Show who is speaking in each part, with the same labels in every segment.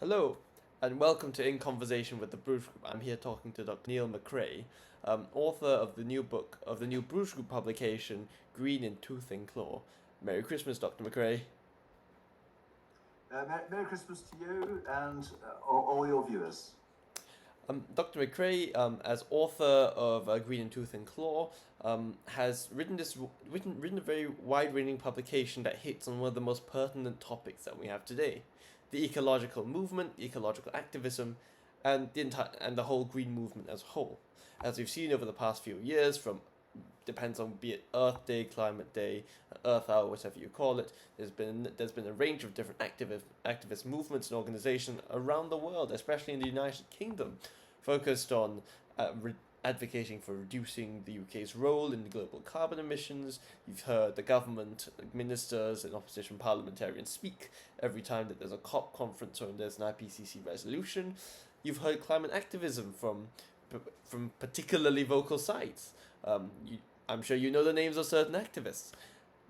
Speaker 1: Hello, and welcome to In Conversation with the Bruges Group. I'm here talking to Dr. Niall McCrae, author of the new Bruges Group publication, Green in Tooth and Claw. Merry Christmas, Dr. McCrae.
Speaker 2: Merry Christmas to you and all your viewers.
Speaker 1: Dr. McCrae, as author of Green in Tooth and Claw, has written a very wide-ranging publication that hits on one of the most pertinent topics that we have today: the ecological movement, ecological activism, and the whole green movement as a whole. As we've seen over the past few years, from depends on be it Earth Day, Climate Day, Earth Hour, whatever you call it. There's been a range of different activist movements and organizations around the world, especially in the United Kingdom, focused on advocating for reducing the UK's role in the global carbon emissions. You've heard the government, ministers, and opposition parliamentarians speak every time that there's a COP conference or there's an IPCC resolution. You've heard climate activism from particularly vocal sides. I'm sure you know the names of certain activists.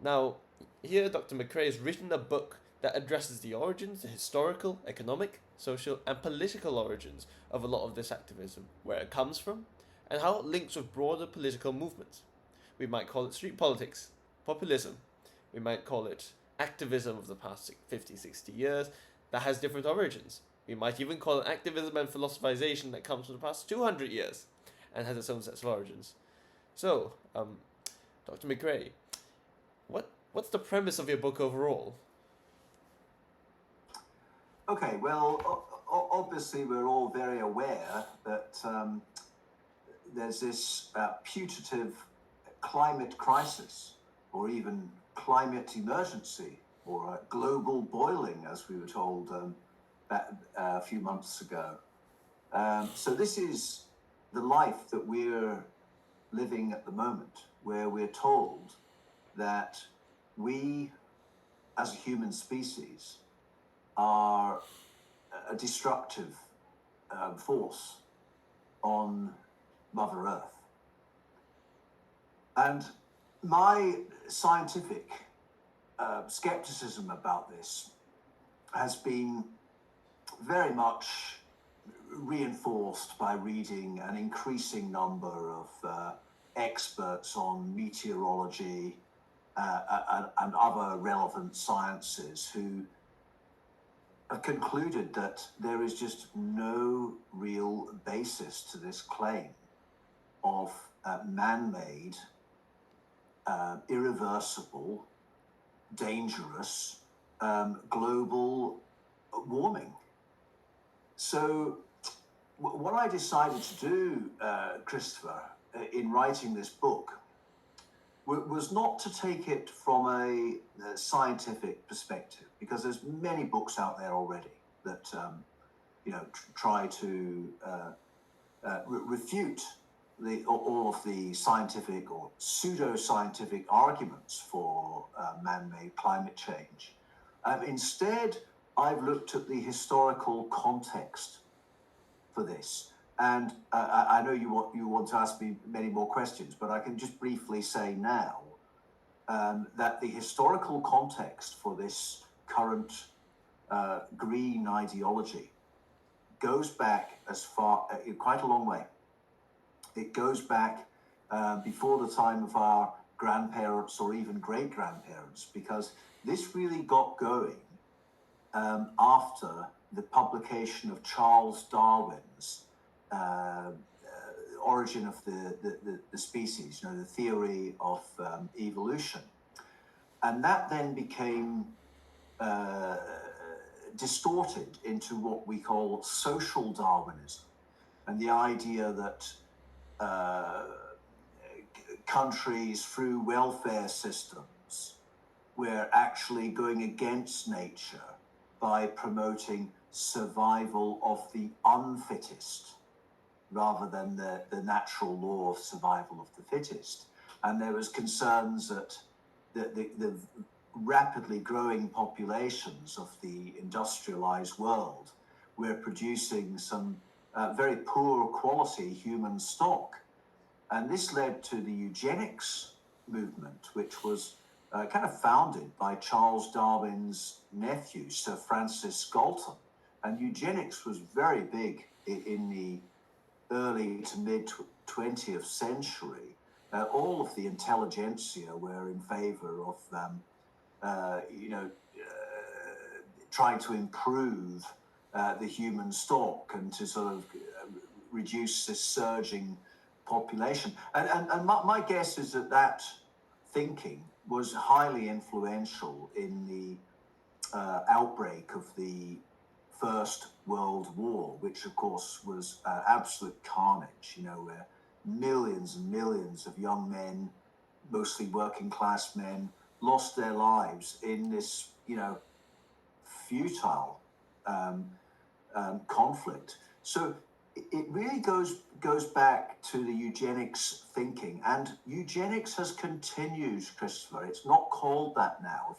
Speaker 1: Now, here Dr. McCrae has written a book that addresses the origins, the historical, economic, social, and political origins of a lot of this activism, where it comes from, and how it links with broader political movements. We might call it street politics, populism. We might call it activism of the past 50, 60 years that has different origins. We might even call it activism and philosophization that comes from the past 200 years and has its own sets of origins. So, Dr. McCrae, what's the premise of your book overall?
Speaker 2: Okay, well, obviously we're all very aware that there's this putative climate crisis, or even climate emergency, or global boiling, as we were told a few months ago. So this is the life that we're living at the moment, where we're told that we, as a human species, are a destructive force on Mother Earth. And my scientific skepticism about this has been very much reinforced by reading an increasing number of experts on meteorology and other relevant sciences who have concluded that there is just no real basis to this claim of man-made, irreversible, dangerous global warming. So what I decided to do, Christopher, in writing this book was not to take it from a scientific perspective, because there's many books out there already that try to refute all of the scientific or pseudoscientific arguments for man-made climate change. Instead, I've looked at the historical context for this. And I know you want to ask me many more questions, but I can just briefly say now that the historical context for this current green ideology goes back as far, quite a long way. It goes back before the time of our grandparents or even great-grandparents, because this really got going after the publication of Charles Darwin's origin of the species, the theory of evolution. And that then became distorted into what we call social Darwinism, and the idea that countries through welfare systems were actually going against nature by promoting survival of the unfittest, rather than the natural law of survival of the fittest. And there was concerns that the rapidly growing populations of the industrialized world were producing some very poor quality human stock. And this led to the Eugenics movement, which was kind of founded by Charles Darwin's nephew, Sir Francis Galton, And eugenics was very big in the early to mid 20th century. All of the intelligentsia were in favor of, trying to improve the human stock and to sort of reduce this surging population. And my guess is that thinking was highly influential in the outbreak of the First World War, which of course was absolute carnage, where millions and millions of young men, mostly working class men, lost their lives in this, futile conflict. So it really goes back to the eugenics thinking, and eugenics has continued, Christopher. It's not called that now.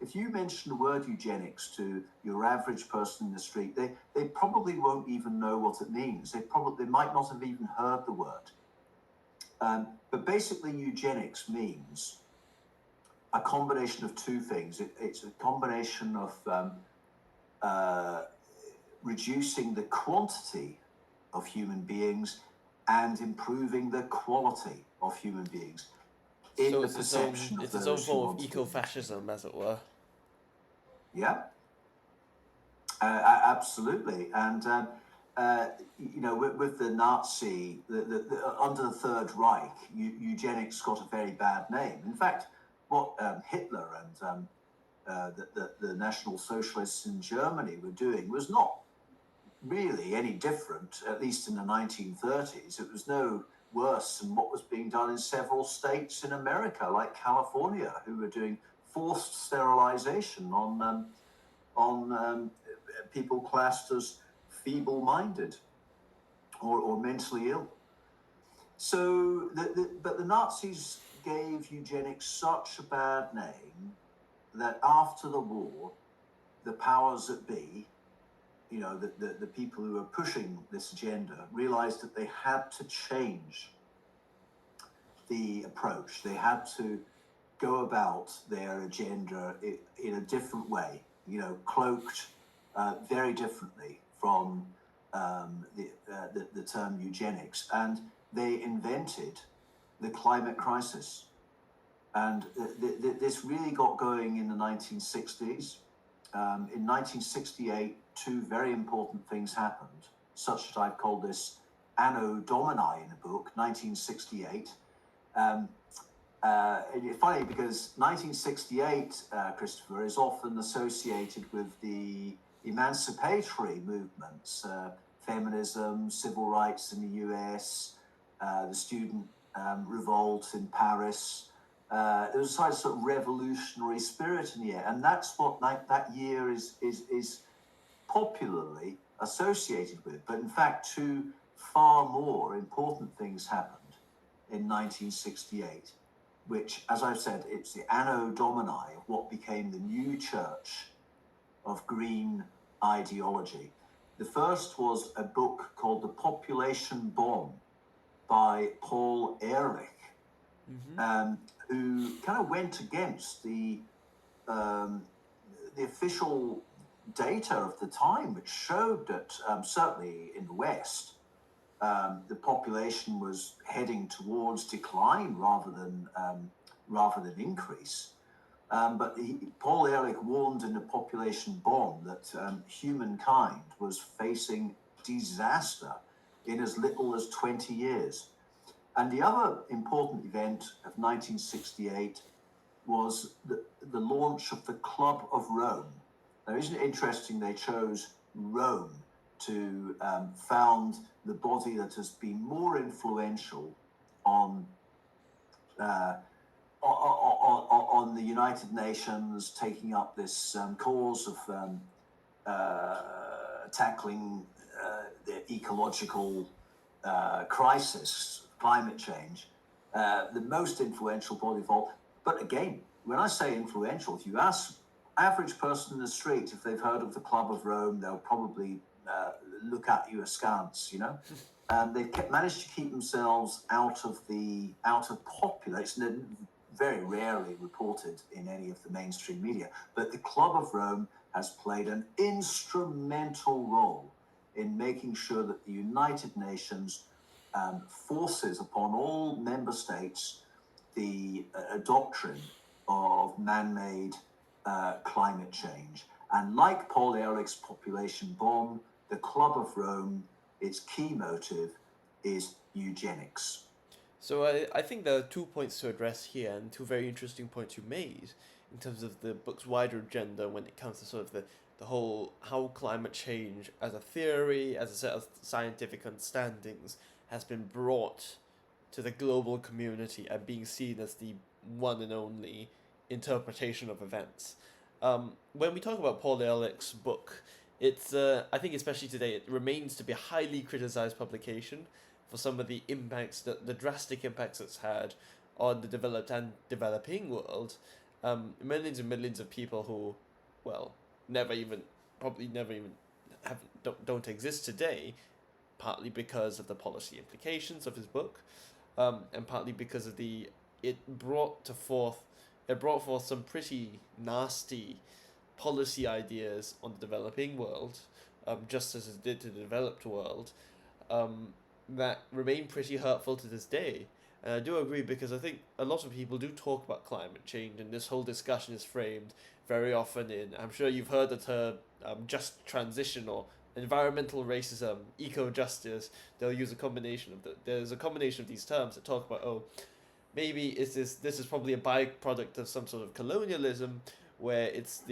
Speaker 2: If you mention the word eugenics to your average person in the street, they probably won't even know what it means. They might not have even heard the word. But basically, eugenics means a combination of two things. It's a combination of reducing the quantity of human beings and improving the quality of human beings.
Speaker 1: So it's its own form of eco-fascism, as it were.
Speaker 2: Yeah, absolutely. And with the Nazi, under the Third Reich, eugenics got a very bad name. In fact, what Hitler and the National Socialists in Germany were doing was not really any different, at least in the 1930s. It was no worse than what was being done in several states in America, like California, who were doing forced sterilization on people classed as feeble-minded or mentally ill. So, but the Nazis gave eugenics such a bad name that after the war, the powers that be, the people who were pushing this agenda, realized that they had to change the approach. They had to go about their agenda in a different way, cloaked very differently from the term eugenics. And they invented the climate crisis. And this really got going in the 1960s. In 1968, two very important things happened, such that I've called this Anno Domini in the book, 1968. And it's funny because 1968, Christopher, is often associated with the emancipatory movements, feminism, civil rights in the US, the student revolt in Paris. There was a sort of revolutionary spirit in the air, and that's what that year is popularly associated with. But in fact, two far more important things happened in 1968, which, as I've said, it's the Anno Domini of what became the new church of green ideology. The first was a book called The Population Bomb by Paul Ehrlich, who kind of went against the official data of the time, which showed that certainly in the West, the population was heading towards decline rather than increase. But Paul Ehrlich warned in The Population Bomb that humankind was facing disaster in as little as 20 years. And the other important event of 1968 was the launch of the Club of Rome. Now, isn't it interesting they chose Rome to found the body that has been more influential on the United Nations, taking up this cause of tackling the ecological crisis, climate change, the most influential body of all. But again, when I say influential, if you ask average person in the street if they've heard of the Club of Rome, they'll probably look at you askance, They've managed to keep themselves out of popular. It's very rarely reported in any of the mainstream media. But the Club of Rome has played an instrumental role in making sure that the United Nations forces upon all member states the doctrine of man-made climate change. And like Paul Ehrlich's population bomb, the Club of Rome, its key motive is eugenics.
Speaker 1: So I think there are 2 points to address here, and two very interesting points you made in terms of the book's wider agenda when it comes to sort of the whole how climate change as a theory, as a set of scientific understandings, has been brought to the global community and being seen as the one and only interpretation of events. When we talk about Paul Ehrlich's book, it's I think especially today it remains to be a highly criticized publication for some of the impacts, the drastic impacts it's had on the developed and developing world. Millions and millions of people who, well, probably never even don't exist today, partly because of the policy implications of his book, and partly because of it brought forth some pretty nasty policy ideas on the developing world, just as it did to the developed world, that remain pretty hurtful to this day. And I do agree, because I think a lot of people do talk about climate change, and this whole discussion is framed very often in, I'm sure you've heard the term just transition or environmental racism, eco-justice. They'll use a combination of there's a combination of these terms that talk about, oh, maybe this is probably a byproduct of some sort of colonialism, where it's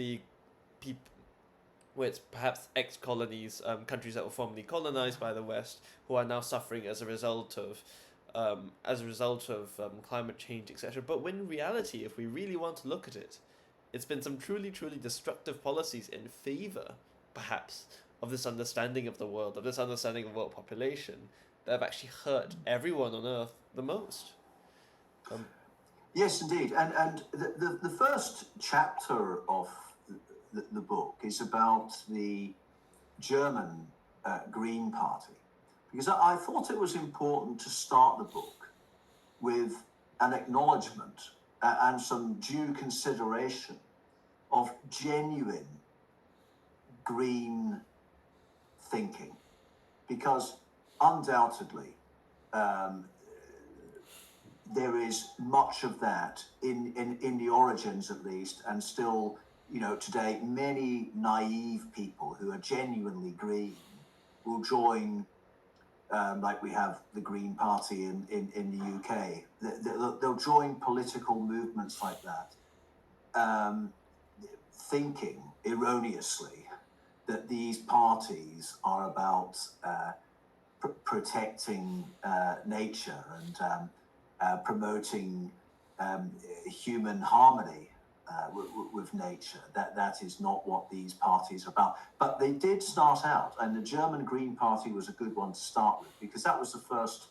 Speaker 1: where it's perhaps ex-colonies, countries that were formerly colonized by the West, who are now suffering as a result of climate change, etc. But when in reality, if we really want to look at it, it's been some truly, truly destructive policies in favor, perhaps, of this understanding of the world, of this understanding of world population, that have actually hurt everyone on Earth the most.
Speaker 2: Yes, indeed. And the first chapter of the book is about the German Green Party, because I thought it was important to start the book with an acknowledgement and some due consideration of genuine green thinking, because undoubtedly there is much of that in the origins, at least, and still, today, many naive people who are genuinely green will join, like we have the Green Party in the UK. They'll join political movements like that, thinking erroneously that these parties are about protecting nature and promoting human harmony with nature. That is not what these parties are about. But they did start out, and the German Green Party was a good one to start with, because that was the first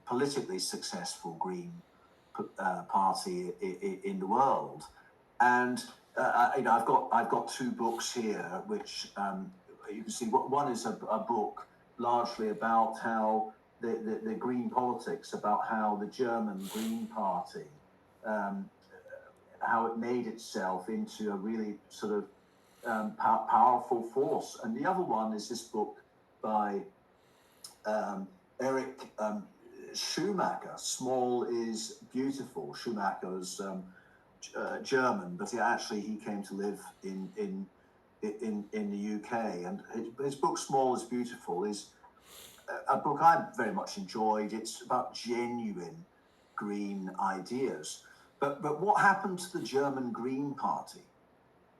Speaker 2: politically successful Green party in the world. And I've got two books here, which you can see. One is a book largely about how the green politics, about how the German Green Party, how it made itself into a really sort of powerful force. And the other one is this book by Erich Schumacher, Small is Beautiful. Schumacher's German, but he came to live in the UK, and his book Small is Beautiful is a book I very much enjoyed. It's about genuine green ideas. But what happened to the German Green Party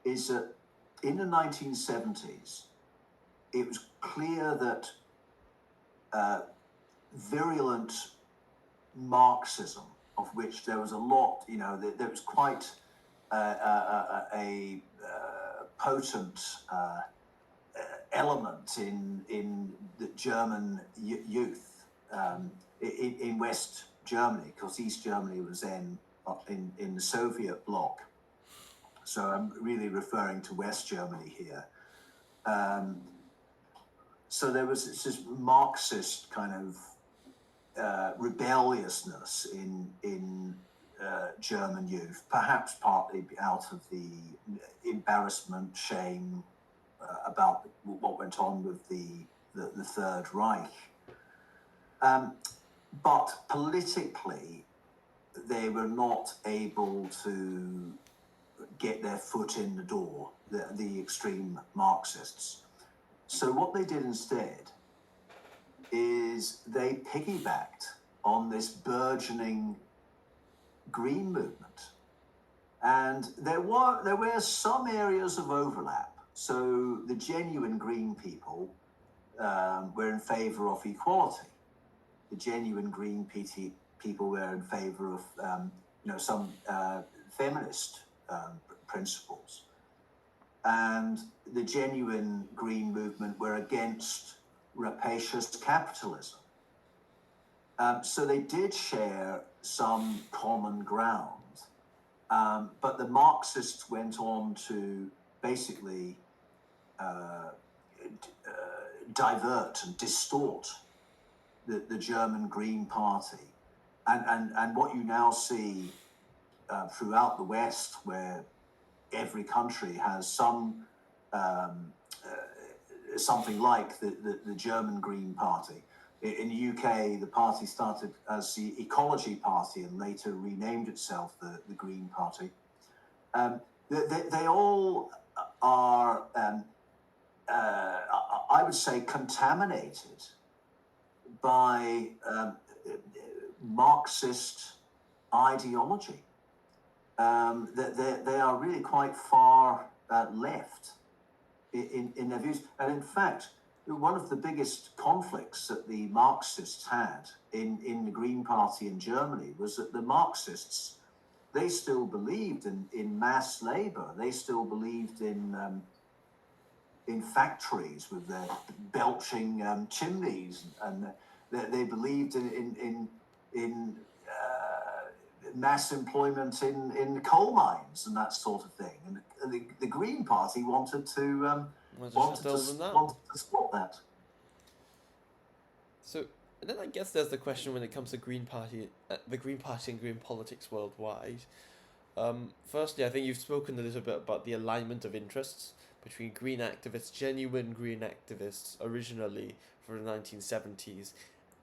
Speaker 2: is that in the 1970s, it was clear that virulent Marxism, of which there was a lot, there was quite a potent element in the German youth in West Germany, because East Germany was then up in the Soviet bloc. So I'm really referring to West Germany here. So there was this Marxist kind of rebelliousness in German youth, perhaps partly out of the embarrassment, shame about what went on with the Third Reich. But politically, they were not able to get their foot in the door, the extreme Marxists. So what they did instead is they piggybacked on this burgeoning green movement. And there were some areas of overlap. So the genuine green people were in favor of equality. The genuine green people were in favor of some feminist principles. And the genuine green movement were against rapacious capitalism. So they did share some common ground. But the Marxists went on to basically divert and distort the German Green Party. And what you now see throughout the West, where every country has some something like the German Green Party. In the UK, the party started as the Ecology Party and later renamed itself the Green Party. They all are, I would say, contaminated by Marxist ideology. They are really quite far left in their views. And in fact, one of the biggest conflicts that the Marxists had in the Green Party in Germany was that the Marxists, they still believed in mass labor. They still believed in factories with their belching chimneys, and they believed in mass employment in coal mines and that sort of thing. And the Green Party wanted to stop that.
Speaker 1: So then I guess there's the question when it comes to the Green Party and green politics worldwide. Firstly, I think you've spoken a little bit about the alignment of interests between green activists, genuine green activists originally for the 1970s,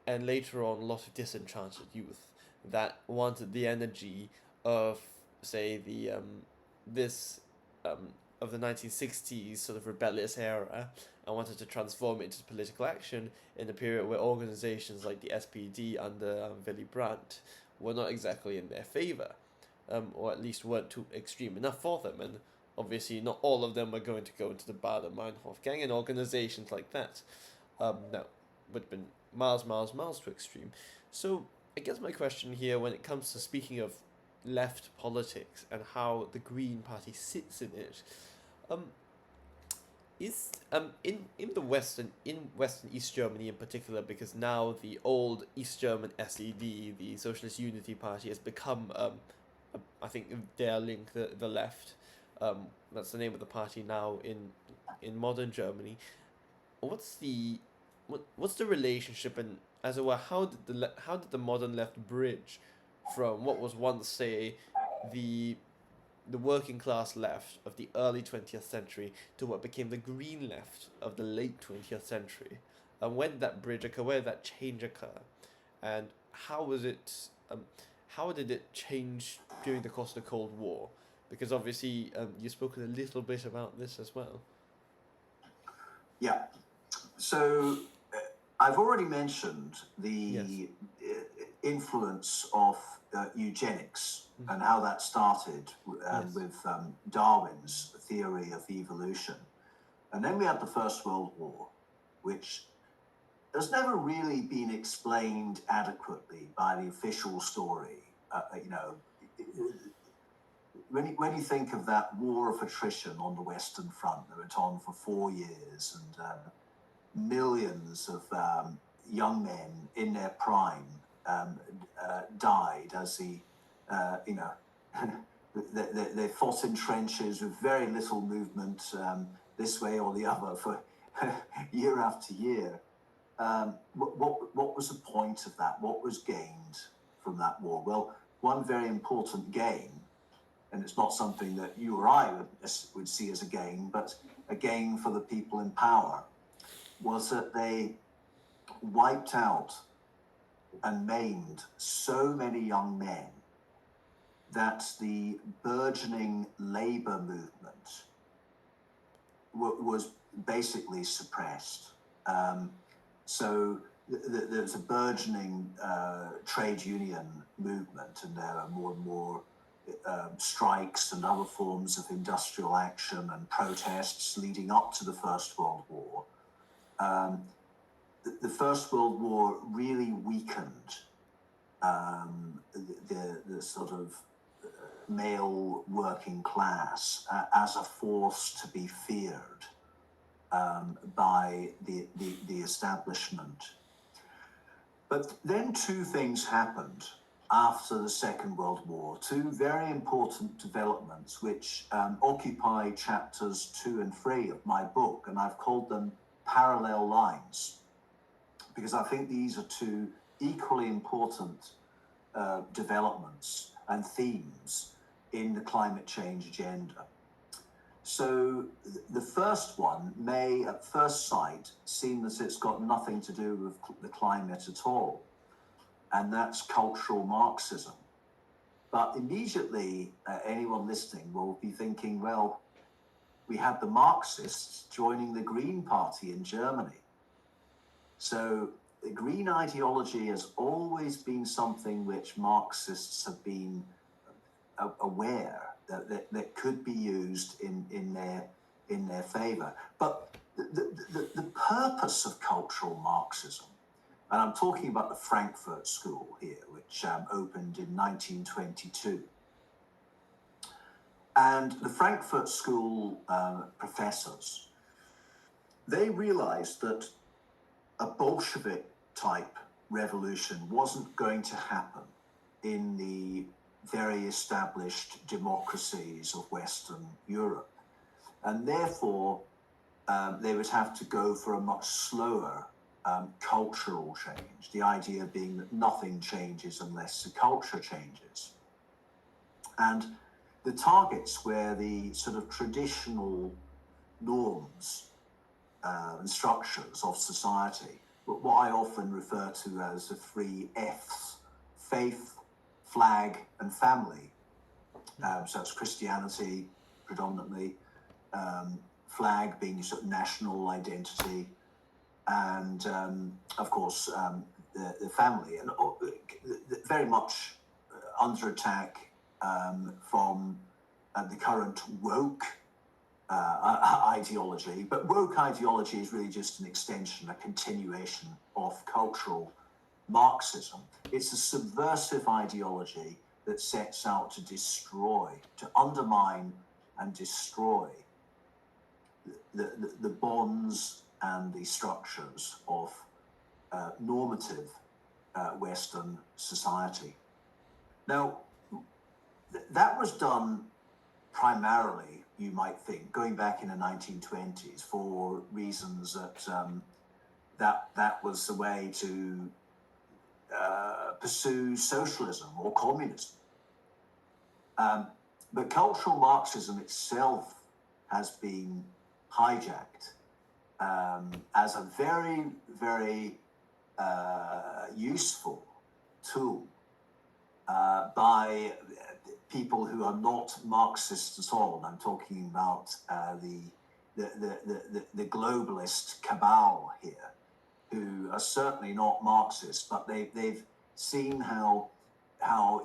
Speaker 1: and later on a lot of disenchanted youth that wanted the energy of, say, of the 1960s sort of rebellious era, and wanted to transform it into political action in a period where organizations like the SPD under Willy Brandt were not exactly in their favor, or at least weren't too extreme enough for them. And obviously not all of them were going to go into the Bader-Meinhof gang and organizations like that. No, would have been miles too extreme. So I guess my question here, when it comes to speaking of left politics and how the Green Party sits in it, is in the Western East Germany in particular, because now the old East German SED, the Socialist Unity Party, has become I think their link, the left. That's the name of the party now in modern Germany. What's the relationship, and as it were, how did the modern left bridge from what was once, say, the working class left of the early 20th century to what became the green left of the late 20th century? And when did that bridge occur? Where did that change occur? And how was it? How did it change during the course of the Cold War? Because obviously you've spoken a little bit about this as well.
Speaker 2: Yeah. So I've already mentioned the influence of eugenics and how that started with Darwin's theory of evolution. And then we had the First World War, which has never really been explained adequately by the official story. When you think of that war of attrition on the Western Front that went on for 4 years, and millions of young men in their prime died as they fought in trenches with very little movement this way or the other for year after year. What was the point of that? What was gained from that war? Well, one very important gain, and it's not something that you or I would see as a gain, but a gain for the people in power, was that they wiped out and maimed so many young men that the burgeoning labor movement was basically suppressed. So there's a burgeoning trade union movement, and there are more and more strikes and other forms of industrial action and protests leading up to the First World War. The First World War really weakened the sort of male working class as a force to be feared by the establishment. But then two things happened after the Second World War, two very important developments which occupy chapters 2 and 3 of my book, and I've called them parallel lines, because I think these are two equally important developments and themes in the climate change agenda. So the first one may at first sight seem that it's got nothing to do with the climate at all, and that's cultural Marxism. But immediately anyone listening will be thinking, well, we had the Marxists joining the Green Party in Germany. So the green ideology has always been something which Marxists have been aware that could be used in their favor. But the purpose of cultural Marxism, and I'm talking about the Frankfurt School here, which opened in 1922. And the Frankfurt School professors, they realized that a Bolshevik type revolution wasn't going to happen in the very established democracies of Western Europe. And therefore, they would have to go for a much slower cultural change, the idea being that nothing changes unless the culture changes. And the targets were the sort of traditional norms and structures of society, but what I often refer to as the 3 F's: faith, flag, and family. So it's Christianity predominantly, flag being sort of national identity, and of course the family, and very much under attack from the current woke ideology. But woke ideology is really just an extension, a continuation of cultural Marxism. It's a subversive ideology that sets out to destroy, to undermine and destroy the bonds and the structures of normative Western society. Now, that was done primarily, you might think, going back in the 1920s for reasons that was the way to pursue socialism or communism. But cultural Marxism itself has been hijacked as a very, very useful tool by people who are not Marxists at all. And I'm talking about the globalist cabal here, who are certainly not Marxists, but they've seen how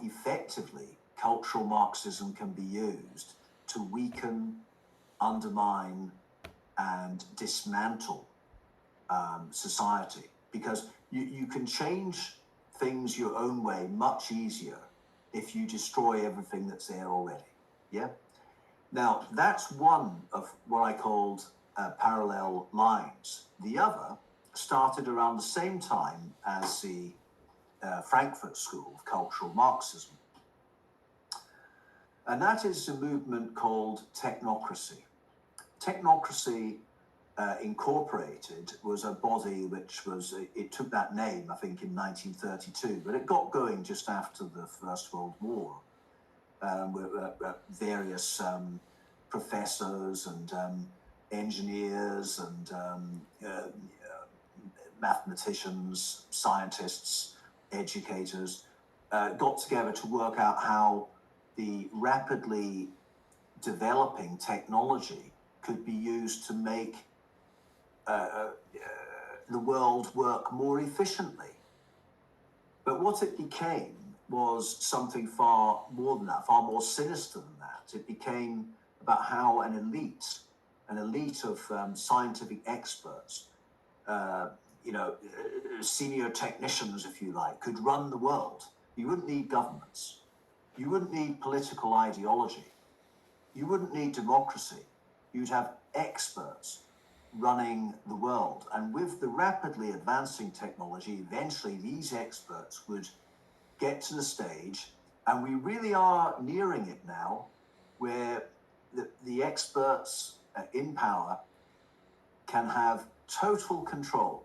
Speaker 2: effectively cultural Marxism can be used to weaken, undermine, and dismantle society, because you can change things your own way much easier if you destroy everything that's there already. Yeah. Now that's one of what I called parallel lines. The other started around the same time as the Frankfurt School of Cultural Marxism, and that is a movement called technocracy. Technocracy Incorporated was a body which was, it took that name, I think, in 1932, but it got going just after the First World War, with various professors and engineers and mathematicians, scientists, educators got together to work out how the rapidly developing technology could be used to make the world work more efficiently. But what it became was something far more than that, far more sinister than that. It became about how an elite of scientific experts, senior technicians, if you like, could run the world. You wouldn't need governments. You wouldn't need political ideology. You wouldn't need democracy. You'd have experts running the world. And with the rapidly advancing technology, eventually these experts would get to the stage, and we really are nearing it now, where the experts in power can have total control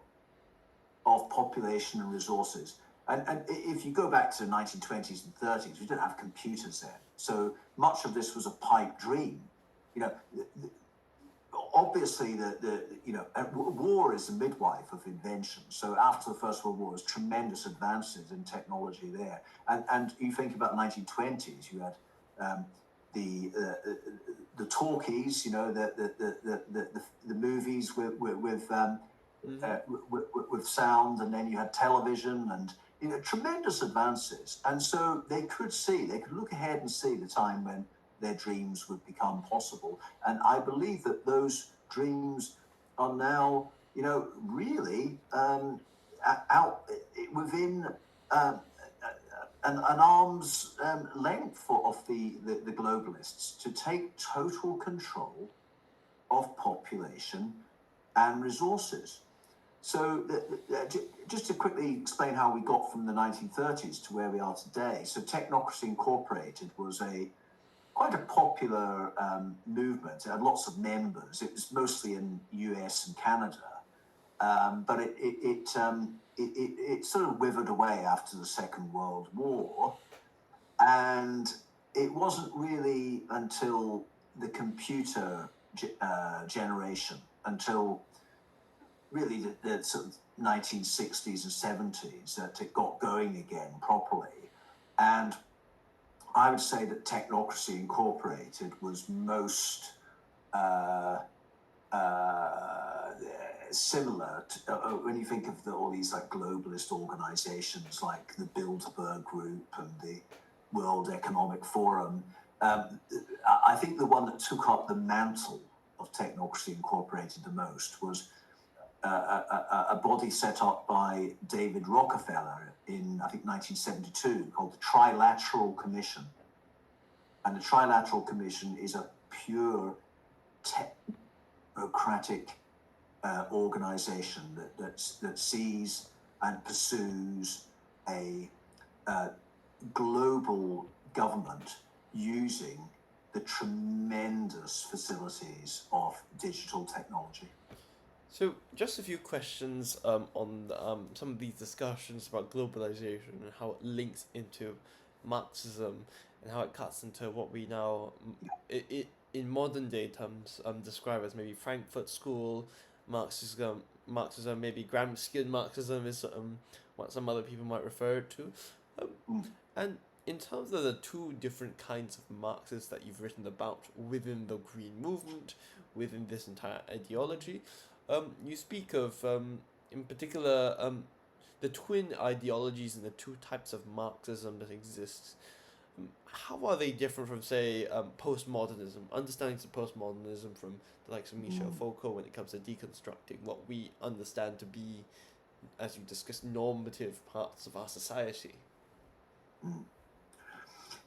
Speaker 2: of population and resources. And if you go back to the 1920s and 30s, we didn't have computers then. So much of this was a pipe dream. Obviously, war is the midwife of invention. So after the First World War, there's tremendous advances in technology there. And you think about 1920s, you had the talkies, the movies with sound, and then you had television, and tremendous advances. And so they could look ahead and see the time when their dreams would become possible. And I believe that those dreams are now, really out within an arm's length of the globalists to take total control of population and resources. So just to quickly explain how we got from the 1930s to where we are today. So Technocracy Incorporated was quite a popular movement. It had lots of members. It was mostly in US and Canada, but it sort of withered away after the Second World War, and it wasn't really until the computer generation, until really the sort of 1960s and 70s, that it got going again properly. And I would say that Technocracy Incorporated was most similar to, when you think of all these like globalist organizations like the Bilderberg Group and the World Economic Forum. I think the one that took up the mantle of Technocracy Incorporated the most was a body set up by David Rockefeller in, I think, 1972, called the Trilateral Commission. And the Trilateral Commission is a pure technocratic organization that sees and pursues a global government using the tremendous facilities of digital technology.
Speaker 1: So, just a few questions on some of these discussions about globalization and how it links into Marxism and how it cuts into what we now, in modern day terms, describe as maybe Frankfurt School Marxism, maybe Gramscian Marxism is what some other people might refer it to. And in terms of the two different kinds of Marxists that you've written about within the Green Movement, within this entire ideology, you speak of, in particular, the twin ideologies and the two types of Marxism that exist. How are they different from, say, postmodernism, understandings of postmodernism from the likes of Michel Foucault when it comes to deconstructing what we understand to be, as you discussed, normative parts of our society?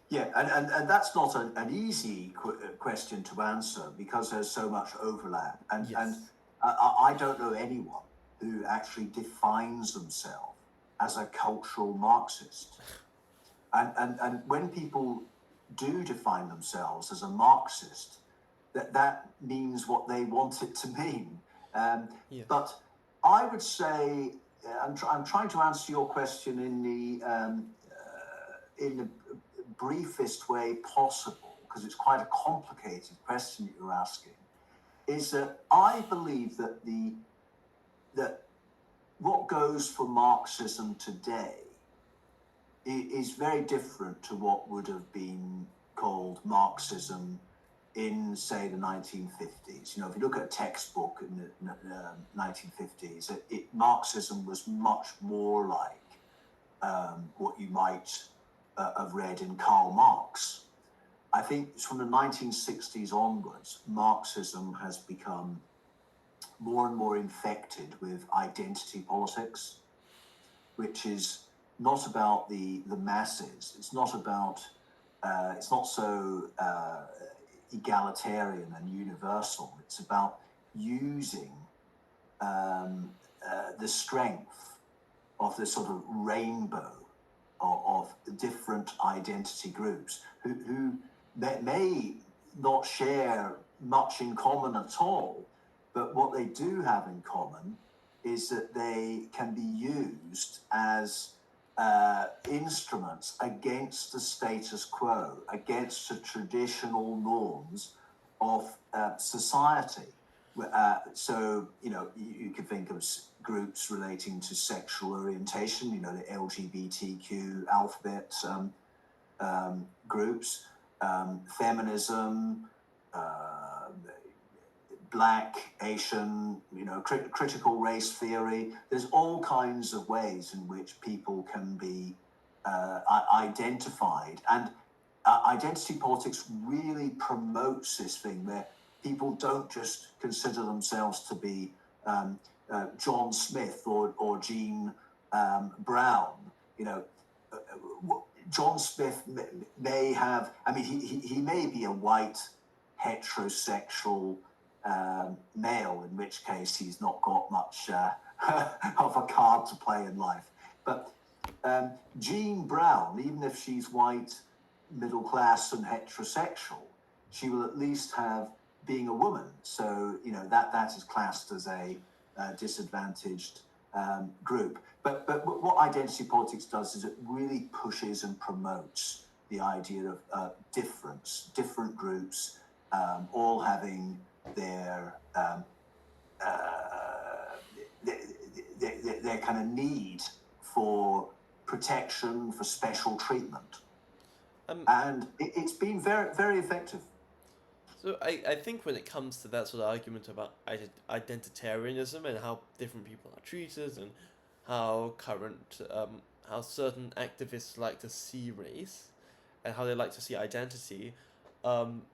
Speaker 2: Yeah, and that's not an easy question to answer because there's so much overlap. And I don't know anyone who actually defines themselves as a cultural Marxist. And when people do define themselves as a Marxist, that means what they want it to mean.
Speaker 1: Yeah.
Speaker 2: But I would say I'm trying to answer your question in the briefest way possible, because it's quite a complicated question that you're asking. Is that I believe that what goes for Marxism today is very different to what would have been called Marxism in, say, the 1950s. You know, if you look at a textbook in the 1950s, Marxism was much more like what you might have read in Karl Marx. I think it's from the 1960s onwards, Marxism has become more and more infected with identity politics, which is not about the masses. It's not about, it's not so egalitarian and universal. It's about using the strength of the sort of rainbow of different identity groups who may not share much in common at all, but what they do have in common is that they can be used as instruments against the status quo, against the traditional norms of society. So, you know, you could think of groups relating to sexual orientation, you know, the LGBTQ alphabet groups, feminism, Black, Asian, you know, critical race theory. There's all kinds of ways in which people can be identified. And identity politics really promotes this thing where people don't just consider themselves to be John Smith or Jean Brown. You know, John Smith may have, I mean, he may be a white heterosexual male, in which case he's not got much of a card to play in life. But Jean Brown, even if she's white, middle class and heterosexual, she will at least have being a woman. So, you know, that is classed as a disadvantaged group. But what identity politics does is it really pushes and promotes the idea of different groups, all having their kind of need for protection, for special treatment. And it's been very, very effective.
Speaker 1: So I think when it comes to that sort of argument about identitarianism and how different people are treated and how how certain activists like to see race and how they like to see identity,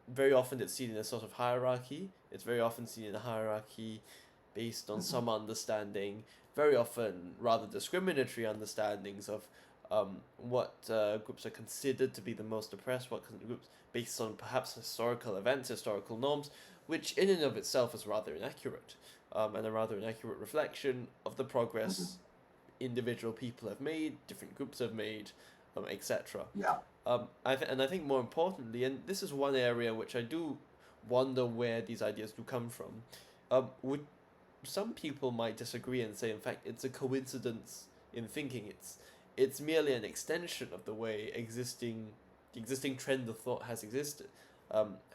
Speaker 1: very often it's seen in a sort of hierarchy. It's very often seen in a hierarchy based on some understanding, very often rather discriminatory understandings of what groups are considered to be the most oppressed, what groups based on perhaps historical events, historical norms, which in and of itself is rather inaccurate, and a rather inaccurate reflection of the progress individual people have made, different groups have made, etc.
Speaker 2: Yeah.
Speaker 1: I think more importantly, and this is one area which I do wonder where these ideas do come from, would some people might disagree and say, in fact, it's a coincidence in thinking it's merely an extension of the way the existing trend of thought has existed,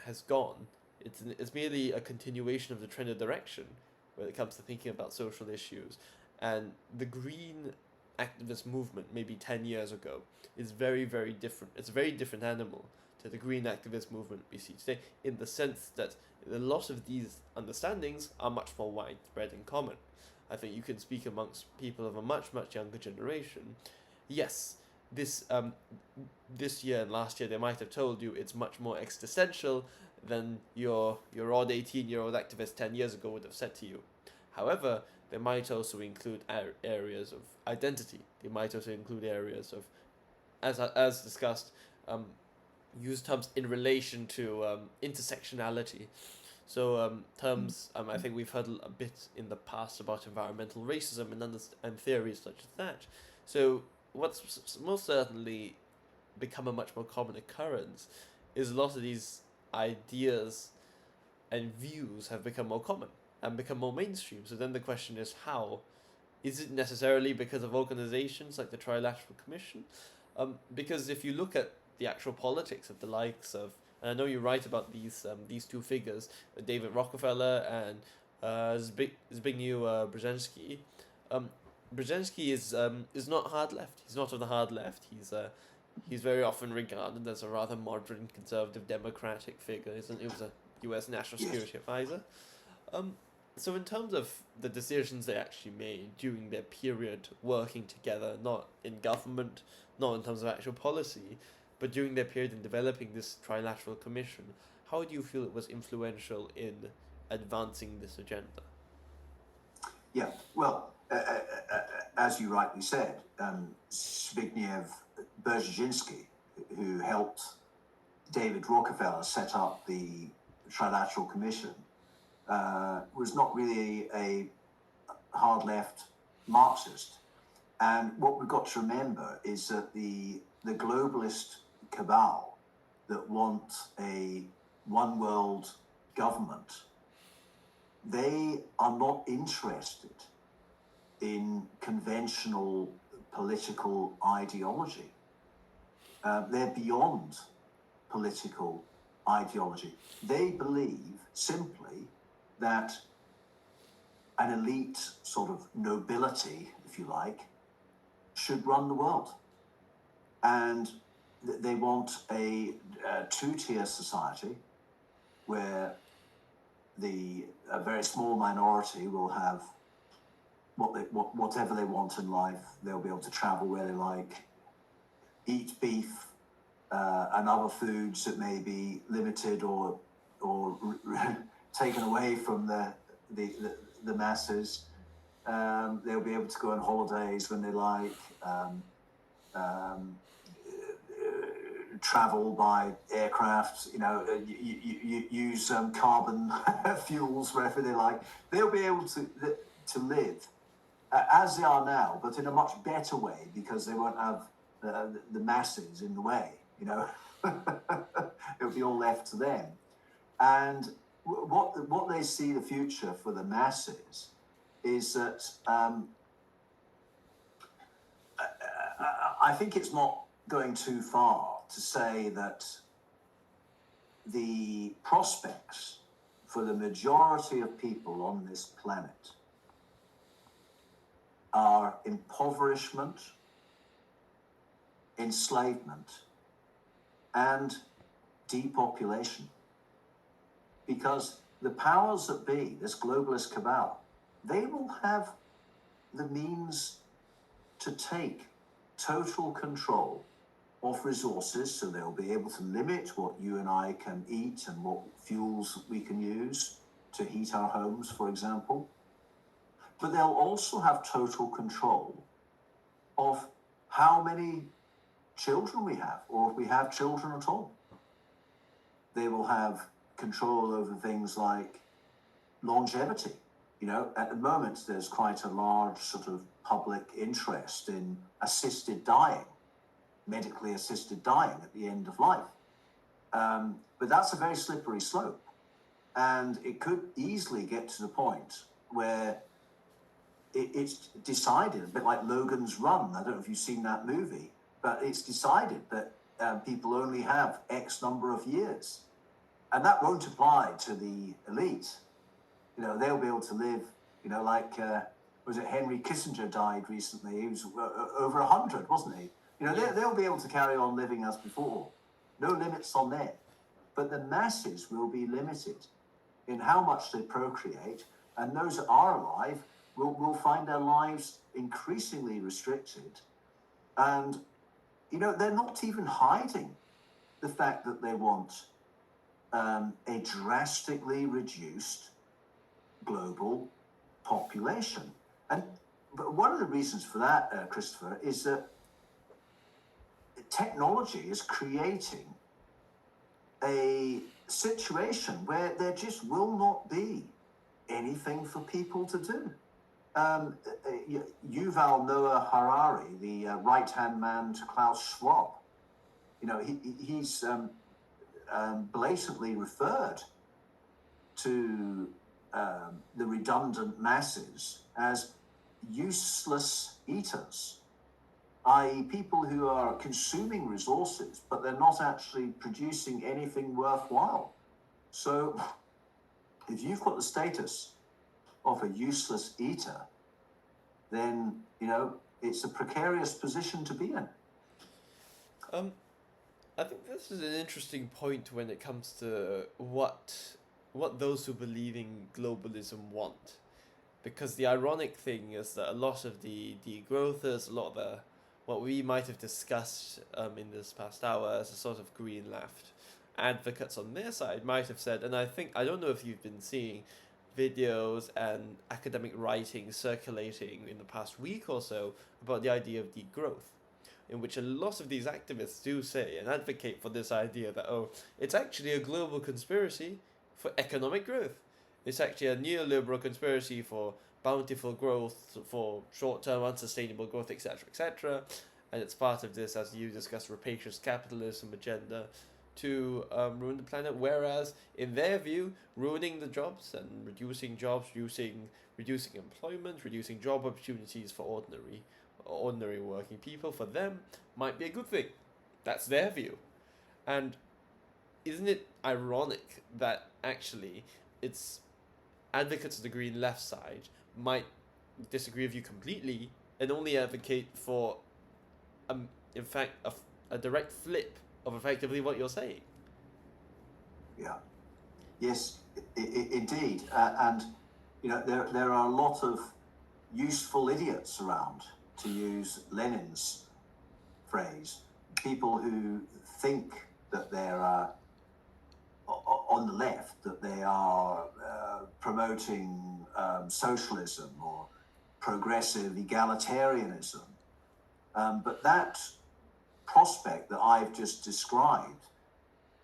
Speaker 1: has gone. It's merely a continuation of the trend of direction when it comes to thinking about social issues. And the green activist movement, maybe 10 years ago, is very, very different. It's a very different animal to the green activist movement we see today, in the sense that a lot of these understandings are much more widespread and common. I think you can speak amongst people of a much, much younger generation. Yes, this year and last year they might have told you it's much more existential than your odd 18-year-old activist 10 years ago would have said to you. However, they might also include areas of identity. They might also include areas of, as discussed, use terms in relation to intersectionality. So terms, I think we've heard a bit in the past about environmental racism and theories such as that. So what's most certainly become a much more common occurrence is a lot of these ideas and views have become more common. and become more mainstream. So then the question is how? Is it necessarily because of organizations like the Trilateral Commission? Because if you look at the actual politics of the likes of, and I know you write about these two figures, David Rockefeller and Zbigniew Brzezinski. Brzezinski is not hard left. He's not of the hard left. He's very often regarded as a rather moderate, conservative, democratic figure. He was a U.S. national security advisor. So in terms of the decisions they actually made during their period working together, not in government, not in terms of actual policy, but during their period in developing this trilateral commission, how do you feel it was influential in advancing this agenda?
Speaker 2: Yeah, well, as you rightly said, Zbigniew Brzezinski, who helped David Rockefeller set up the Trilateral Commission, was not really a hard left Marxist. And what we've got to remember is that the globalist cabal that want a one world government, they are not interested in conventional political ideology. They're beyond political ideology. They believe simply that an elite sort of nobility, if you like, should run the world. And they want a two-tier society where a very small minority will have whatever they want in life. They'll be able to travel where they like, eat beef and other foods that may be limited or taken away from the masses. They'll be able to go on holidays when they like, travel by aircraft, use carbon fuels wherever they like. They'll be able to live as they are now, but in a much better way, because they won't have the masses in the way. It'll be all left to them. And what they see the future for the masses is that I think it's not going too far to say that the prospects for the majority of people on this planet are impoverishment, enslavement, and depopulation. Because the powers that be, this globalist cabal, they will have the means to take total control of resources, so they'll be able to limit what you and I can eat and what fuels we can use to heat our homes, for example. But they'll also have total control of how many children we have, or if we have children at all. They will have control over things like longevity. At the moment, there's quite a large sort of public interest in assisted dying, medically assisted dying at the end of life. But that's a very slippery slope. And it could easily get to the point where it's decided, a bit like Logan's Run. I don't know if you've seen that movie, but it's decided that people only have X number of years. And that won't apply to the elite. They'll be able to live, was it Henry Kissinger died recently? He was over 100, wasn't he? They'll be able to carry on living as before. No limits on them. But the masses will be limited in how much they procreate, and those that are alive will find their lives increasingly restricted. And, they're not even hiding the fact that they want a drastically reduced global population. But one of the reasons for that, Christopher, is that technology is creating a situation where there just will not be anything for people to do. Yuval Noah Harari, the right-hand man to Klaus Schwab, he's blatantly referred to the redundant masses as useless eaters, i.e. people who are consuming resources, but they're not actually producing anything worthwhile. So if you've got the status of a useless eater, then, it's a precarious position to be in.
Speaker 1: I think this is an interesting point when it comes to what those who believe in globalism want. Because the ironic thing is that a lot of the degrowthers, a lot of the what we might have discussed in this past hour as a sort of green left advocates on their side might have said, and I don't know if you've been seeing videos and academic writing circulating in the past week or so about the idea of degrowth, in which a lot of these activists do say and advocate for this idea that, it's actually a global conspiracy for economic growth. It's actually a neoliberal conspiracy for bountiful growth, for short-term unsustainable growth, etc., etc. And it's part of this, as you discussed, rapacious capitalism agenda to ruin the planet, whereas in their view, ruining the jobs and reducing jobs, reducing employment, reducing job opportunities for ordinary working people, for them, might be a good thing. That's their view. And isn't it ironic that actually it's advocates of the green left side might disagree with you completely and only advocate for, in fact, a direct flip of effectively what you're saying?
Speaker 2: Yeah. Yes, indeed. And, there are a lot of useful idiots around, to use Lenin's phrase, people who think that they're on the left, that they are promoting socialism or progressive egalitarianism. But that prospect that I've just described,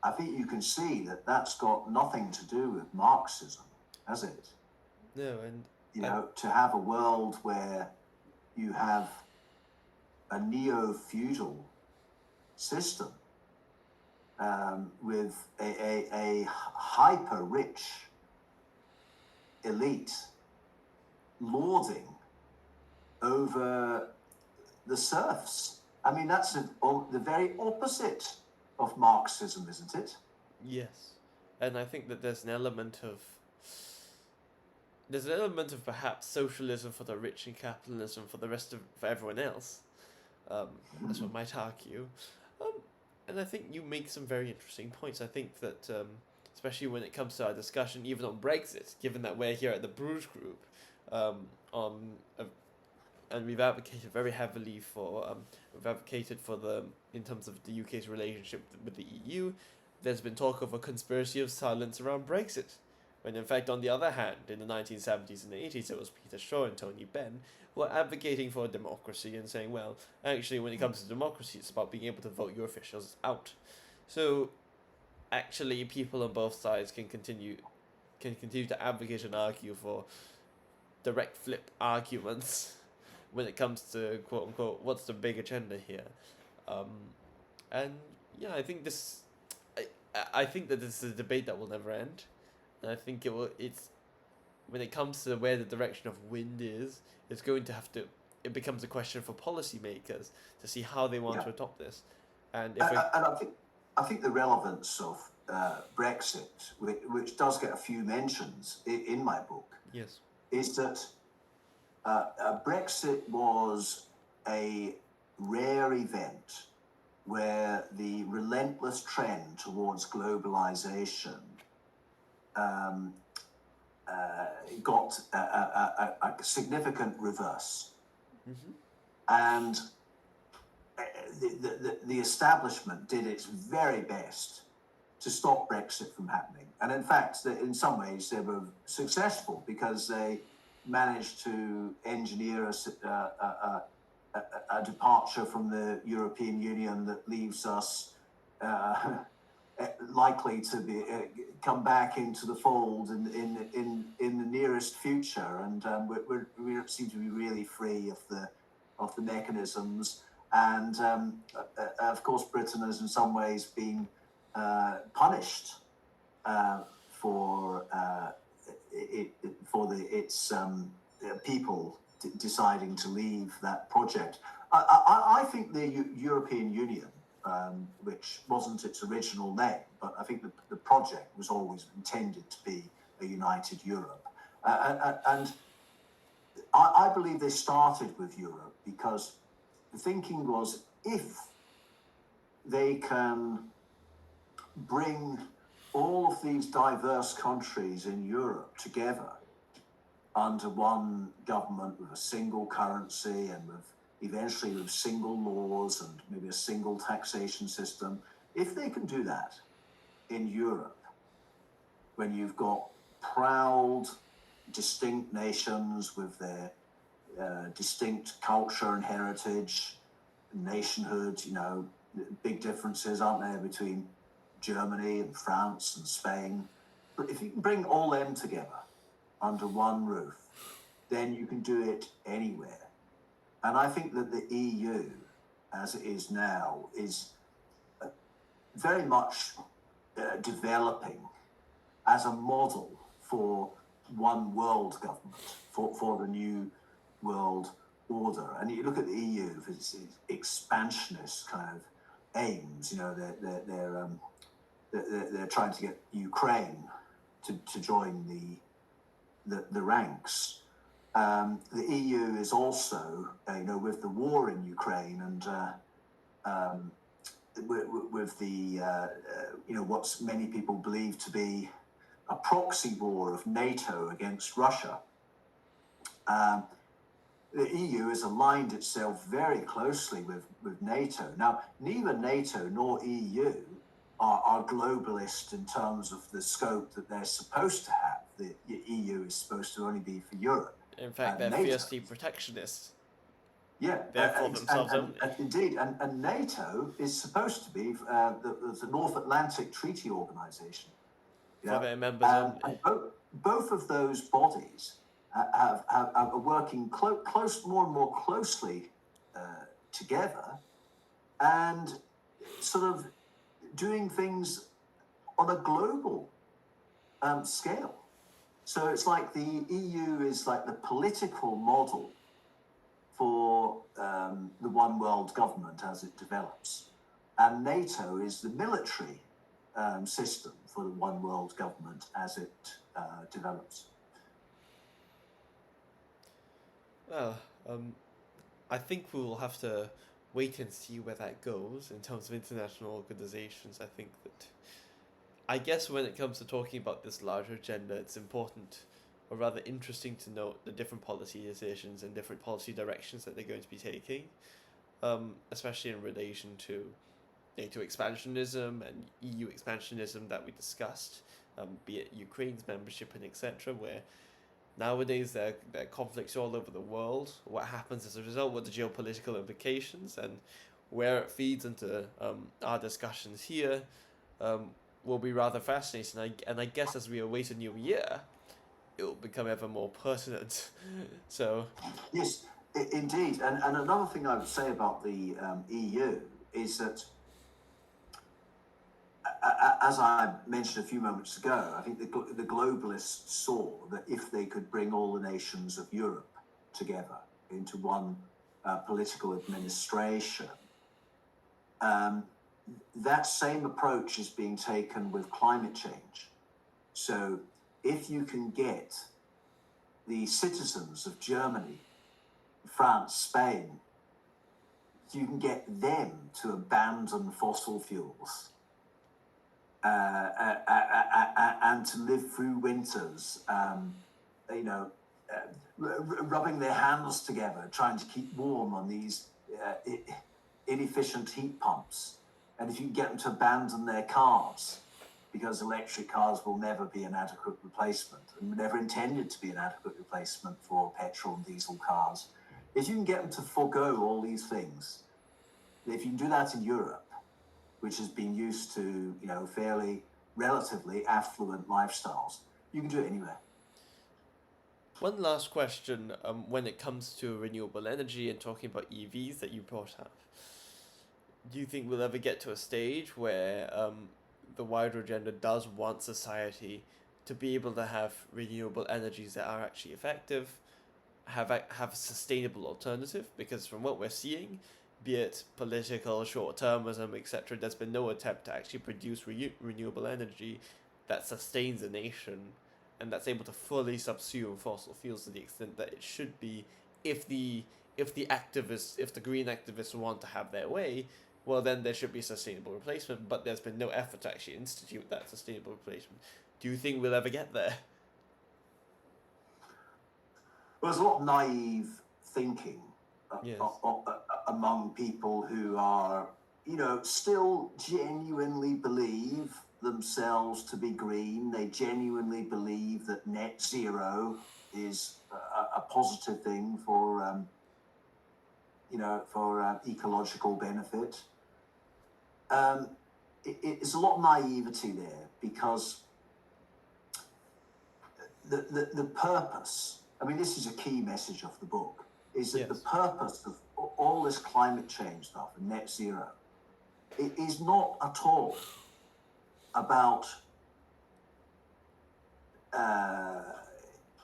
Speaker 2: I think you can see that that's got nothing to do with Marxism, has it?
Speaker 1: No, and
Speaker 2: to have a world where you have a neo-feudal system with a hyper-rich elite lording over the serfs. I mean, that's the very opposite of Marxism, isn't it?
Speaker 1: yes, and I think that there's an element of perhaps socialism for the rich and capitalism for everyone else. That's what might argue. And I think you make some very interesting points. I think that, especially when it comes to our discussion, even on Brexit, given that we're here at the Bruges Group, and we've advocated very heavily for, in terms of the UK's relationship with the EU, there's been talk of a conspiracy of silence around Brexit. When in fact, on the other hand, in the 1970s and 80s, it was Peter Shaw and Tony Benn who were advocating for democracy and saying, well, actually, when it comes to democracy, it's about being able to vote your officials out. So, actually, people on both sides can continue to advocate and argue for direct flip arguments when it comes to, quote unquote, what's the big agenda here. And yeah, I think I think that this is a debate that will never end. And I think it's when it comes to where the direction of wind is, it becomes a question for policymakers to see how they want to adopt this. And
Speaker 2: I think the relevance of Brexit, which does get a few mentions in my book,
Speaker 1: yes,
Speaker 2: is that Brexit was a rare event where the relentless trend towards globalization got a significant reverse.
Speaker 1: Mm-hmm.
Speaker 2: And the establishment did its very best to stop Brexit from happening. And in fact, in some ways, they were successful because they managed to engineer a departure from the European Union that leaves us likely to come back into the fold in the nearest future, and we seem to be really free of the mechanisms. And of course, Britain has in some ways been punished for its people deciding to leave that project. I think the European Union, which wasn't its original name, but I think the project was always intended to be a united Europe. And I believe they started with Europe because the thinking was, if they can bring all of these diverse countries in Europe together under one government with a single currency and eventually with single laws and maybe a single taxation system, if they can do that in Europe, when you've got proud, distinct nations with their distinct culture and heritage, nationhood, big differences, aren't there, between Germany and France and Spain. But if you can bring all them together under one roof, then you can do it anywhere. And I think that the EU, as it is now, is very much developing as a model for one world government, for the new world order. And you look at the EU for its expansionist kind of aims. They're trying to get Ukraine to join the ranks. The EU is also, with the war in Ukraine and with the what's many people believe to be a proxy war of NATO against Russia. The EU has aligned itself very closely with NATO. Now, neither NATO nor EU are globalist in terms of the scope that they're supposed to have. The EU is supposed to only be for Europe.
Speaker 1: In fact, they're
Speaker 2: NATO,
Speaker 1: fiercely protectionist.
Speaker 2: Yeah,
Speaker 1: they're for themselves only.
Speaker 2: Indeed, and NATO is supposed to be the North Atlantic Treaty Organization.
Speaker 1: For their members only.
Speaker 2: And both of those bodies are working more and more closely together, and sort of doing things on a global scale. So it's like the EU is like the political model for the one world government as it develops, and NATO is the military system for the one world government as it develops.
Speaker 1: Well, I think we will have to wait and see where that goes in terms of international organizations. I guess when it comes to talking about this larger agenda, it's important, or rather interesting, to note the different policy decisions and different policy directions that they're going to be taking, especially in relation to NATO expansionism and EU expansionism that we discussed, be it Ukraine's membership and etc., where nowadays there are conflicts all over the world. What happens as a result, what the geopolitical implications, and where it feeds into our discussions here will be rather fascinating. And I guess as we await a new year, it will become ever more pertinent. So
Speaker 2: yes, indeed. And another thing I would say about the EU is that, as I mentioned a few moments ago, I think the globalists saw that if they could bring all the nations of Europe together into one political administration, that same approach is being taken with climate change. So if you can get the citizens of Germany, France, Spain, you can get them to abandon fossil fuels and to live through winters, rubbing their hands together, trying to keep warm on these inefficient heat pumps. And if you can get them to abandon their cars, because electric cars will never be an adequate replacement and were never intended to be an adequate replacement for petrol and diesel cars. If you can get them to forego all these things, if you can do that in Europe, which has been used to, fairly relatively affluent lifestyles, you can do it anywhere.
Speaker 1: One last question, when it comes to renewable energy and talking about EVs that you brought up, do you think we'll ever get to a stage where the wider agenda does want society to be able to have renewable energies that are actually effective, have a sustainable alternative, because from what we're seeing, be it political short-termism, etc., there's been no attempt to actually produce renewable energy that sustains a nation and that's able to fully subsume fossil fuels to the extent that it should be. If the green activists want to have their way, well, then there should be sustainable replacement, but there's been no effort to actually institute that sustainable replacement. Do you think we'll ever get there?
Speaker 2: Well, there's a lot of naive thinking
Speaker 1: Yes.
Speaker 2: among people who are, still genuinely believe themselves to be green. They genuinely believe that net zero is a positive thing for, ecological benefit. It's a lot of naivety there, because the purpose, I mean, this is a key message of the book, is that
Speaker 1: Yes.
Speaker 2: the purpose of all this climate change stuff and net zero, it is not at all about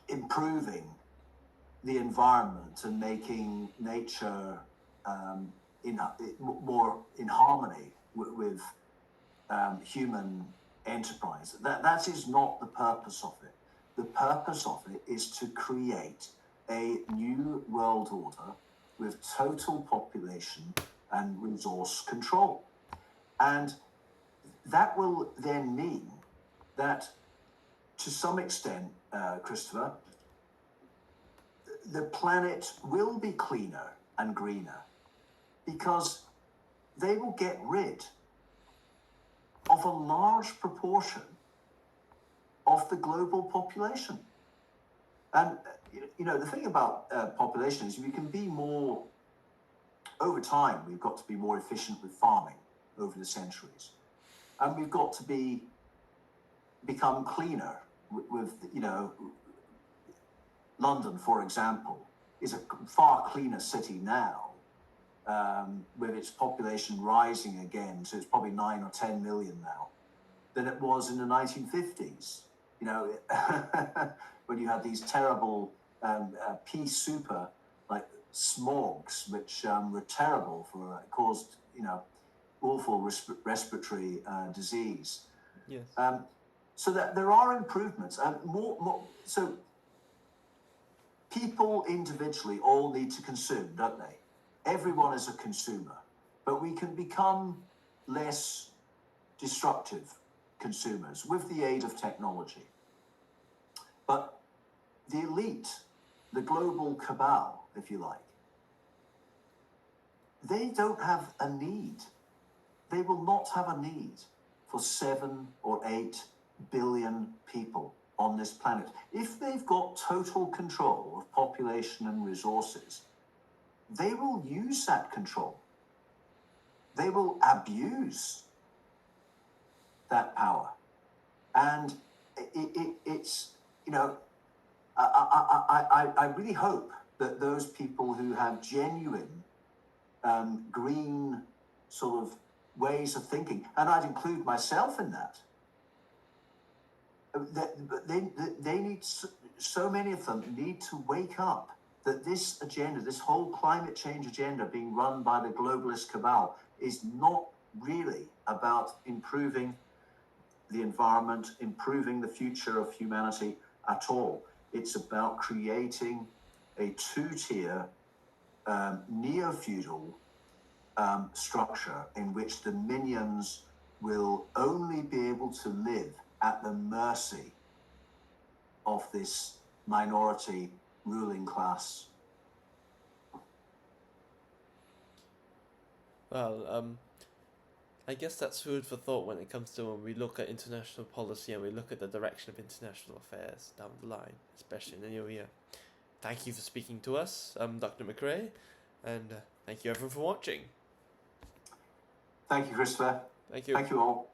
Speaker 2: improving the environment and making nature more in harmony with human enterprise. That is not the purpose of it. The purpose of it is to create a new world order with total population and resource control. And that will then mean that, to some extent, Christopher, the planet will be cleaner and greener, because they will get rid of a large proportion of the global population. And, the thing about population is we can be more, over time, we've got to be more efficient with farming over the centuries. And we've got to become cleaner with London, for example, is a far cleaner city now, with its population rising again. So it's probably 9 or 10 million now, than it was in the 1950s. When you had these terrible pea super, like smogs, which were terrible caused awful respiratory disease.
Speaker 1: Yes.
Speaker 2: So that there are improvements, and more. So people individually all need to consume, don't they? Everyone is a consumer, but we can become less destructive consumers with the aid of technology. But the elite, the global cabal, if you like, they don't have a need. They will not have a need for 7 or 8 billion people on this planet. If they've got total control of population and resources, they will use that control. They will abuse that power. And it's, I really hope that those people who have genuine green sort of ways of thinking, and I'd include myself in that, they need, so many of them need to wake up that this agenda, this whole climate change agenda being run by the globalist cabal, is not really about improving the environment, improving the future of humanity at all. It's about creating a two-tier neo-feudal structure in which the minions will only be able to live at the mercy of this minority ruling class.
Speaker 1: Well, I guess that's food for thought when it comes to when we look at international policy and we look at the direction of international affairs down the line, especially in the new year. Thank you for speaking to us, Dr. McCrae, and thank you everyone for watching.
Speaker 2: Thank you, Christopher.
Speaker 1: Thank you.
Speaker 2: Thank you all.